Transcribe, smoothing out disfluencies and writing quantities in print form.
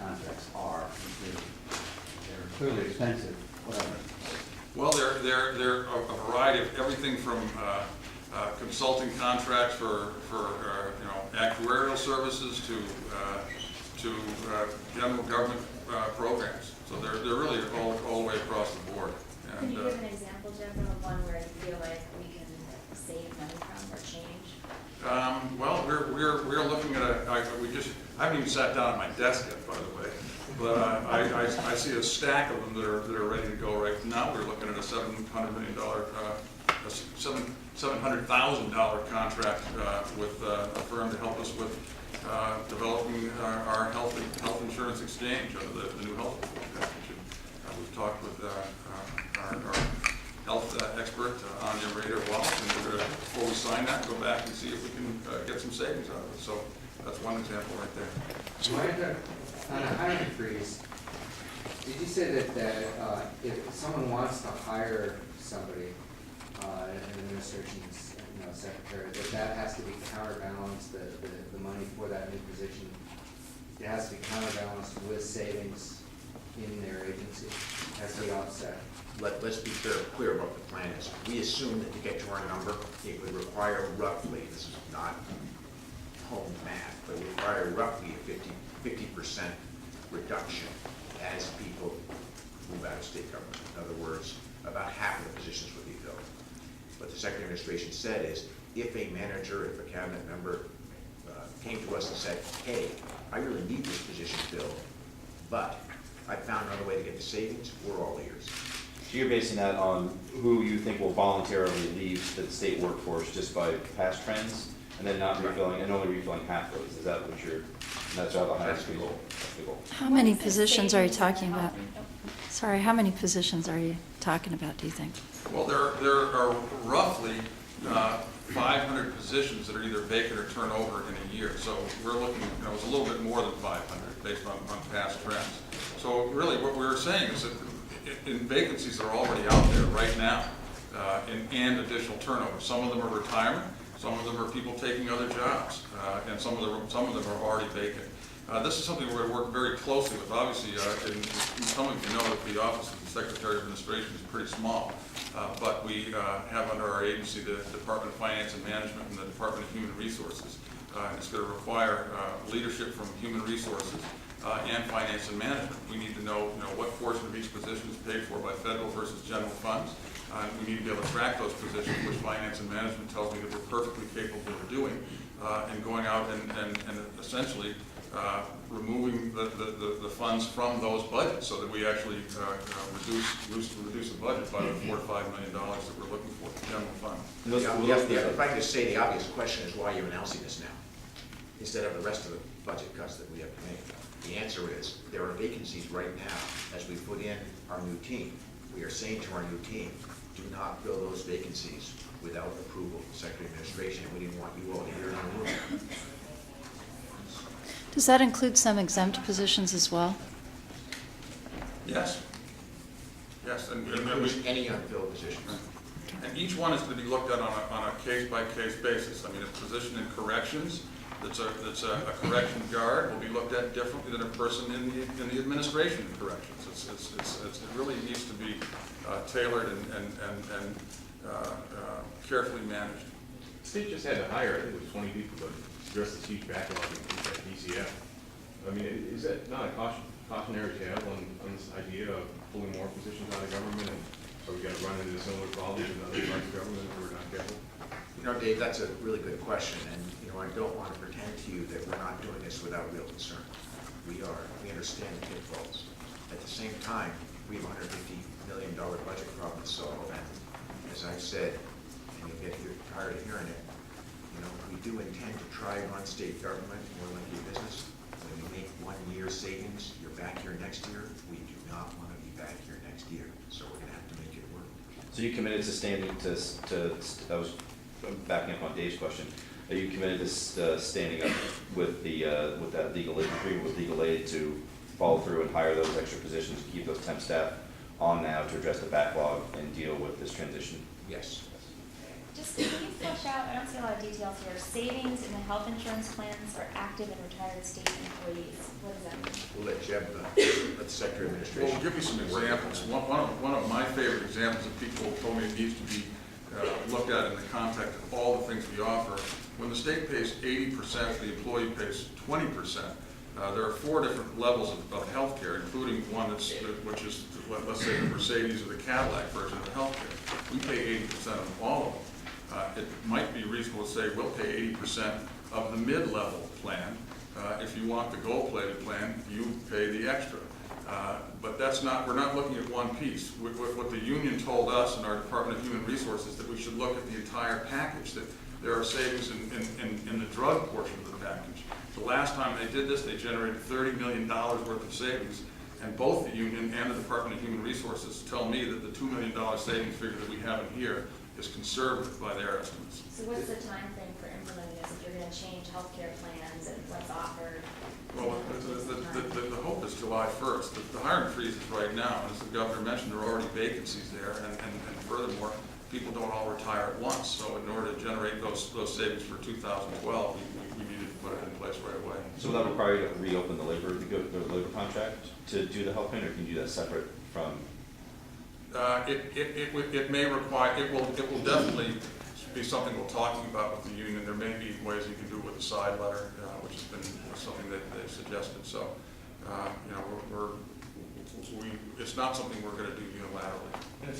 contracts are. They're clearly expensive, whatever. Well, they're a variety of everything from consulting contracts for actuarial services to general government programs. So they're really all the way across the board. Can And, you give an example, Jeff, of one where you feel like we can save money from or change? well, we're looking at I haven't even sat down at my desk yet, by the way, but I see a stack of them that are ready to go right now. We're looking at a $700 million, $700,000 contract with a firm to help us with developing our health insurance exchange, the new health reform package. We've talked with our health expert, Anya Rader-Wallace, and we're going to, before we sign that, go back and see if we can get some savings out of it. So that's one example right there. On a hiring freeze, did you say that if someone wants to hire somebody, an administration secretary, that has to be counterbalanced, the money for that new position, it has to be counterbalanced with savings in their agency, has to be offset? Let's be clear about what the plan is. We assume that to get to our number, it would require roughly, this is not home math, but it would require roughly a 50% reduction as people move out of state government. In other words, about half of the positions would be filled. What the Secretary of Administration said is, if a manager, if a cabinet member came to us and said, hey, I really need this position filled, but I found another way to get the savings, we're all ears. So you're basing that on who you think will voluntarily leave the state workforce just by past trends, and then not refilling, and only refilling half those? Is that what that's how the hiring freeze? That's the goal. How many positions are you talking about? Sorry, how many positions are you talking about, do you think? Well, there are roughly 500 positions that are either vacant or turnover in a year. So we're looking, it's a little bit more than 500 based on past trends. So really what we're saying is that in vacancies that are already out there right now, and additional turnover. Some of them are retirement, some of them are people taking other jobs, and some of them are already vacant. This is something we're going to work very closely with. Obviously, some of you know that the Office of the Secretary of Administration is pretty small, but we have under our agency the Department of Finance and Management and the Department of Human Resources. It's going to require leadership from human resources and finance and management. We need to know what portion of each position is paid for by federal versus general funds. We need to be able to track those positions, which finance and management tells me that we're perfectly capable of doing, and going out and essentially removing the funds from those budgets so that we actually reduce the budget by the $4 to $5 million that we're looking for the general fund. If I could just say, the obvious question is why you're announcing this now, instead of the rest of the budget cuts that we have to make. The answer is, there are vacancies right now as we put in our new team. We are saying to our new team, do not fill those vacancies without approval of the Secretary of Administration. We didn't want you all to hear it in the room. Does that include some exempt positions as well? Yes. Yes, and Any unfilled positions. and each one is going to be looked at on a case-by-case basis. I mean, a position in corrections that's a correction guard will be looked at differently than a person in the administration of corrections. It really needs to be tailored and carefully managed. The state just had to hire, I think it was 20 people to address this huge backlog at DCF. I mean, is that not a cautionary tale on this idea of pulling more positions out of government, and are we going to run into similar problems in other parts of government if we're not careful? Dave, that's a really good question, and I don't want to pretend to you that we're not doing this without real concern. We are. We understand the pitfalls. At the same time, we have a $150 million budget problem to solve, and as I've said, and you'll get tired of hearing it, we do intend to try and run state government more like your business. When you make 1 year savings, you're back here next year. We do not want to be back here next year, so we're going to have to make it work. So you committed to standing to I was backing up on Dave's question. Are you committed to standing up with that legal aid agreement with legal aid to follow through and hire those extra positions, to keep those temp staff on now to address the backlog and deal with this transition? Yes. Just, can you flesh out, I don't see a lot of details here, savings in the health insurance plans for active and retired state employees, what does that mean? We'll let Jeb, let the Secretary of Well, Administration. we'll give you some examples. One of my favorite examples that people told me it needs to be looked at in the context of all the things we offer. When the state pays 80%, the employee pays 20%. There are 4 different levels of health care, including one which is, let's say, the Mercedes or the Cadillac version of health care. We pay 80% of all of them. It might be reasonable to say we'll pay 80% of the mid-level plan. If you want the gold-plated plan, you pay the extra. But that's not, we're not looking at one piece. What the union told us in our Department of Human Resources, that we should look at the entire package, that there are savings in the drug portion of the package. The last time they did this, they generated $30 million worth of savings, and both the union and the Department of Human Resources tell me that the $2 million savings figure that we have in here is conservative by their estimates. So what's the time frame for implementing this, if you're gonna change healthcare plans and what's offered? Well, the hope is July 1st. The hiring freeze is right now, and as the governor mentioned, there are already vacancies there, and furthermore, people don't all retire at once. So in order to generate those savings for 2012, we needed to put it in place right away. So will that require you to reopen the labor contract to do the health plan, or can you do that separate from? It may require, it will definitely be something we're talking about with the union. There may be ways you can do it with a side letter, which has been something that they've suggested. So, you know, it's not something we're going to do unilaterally.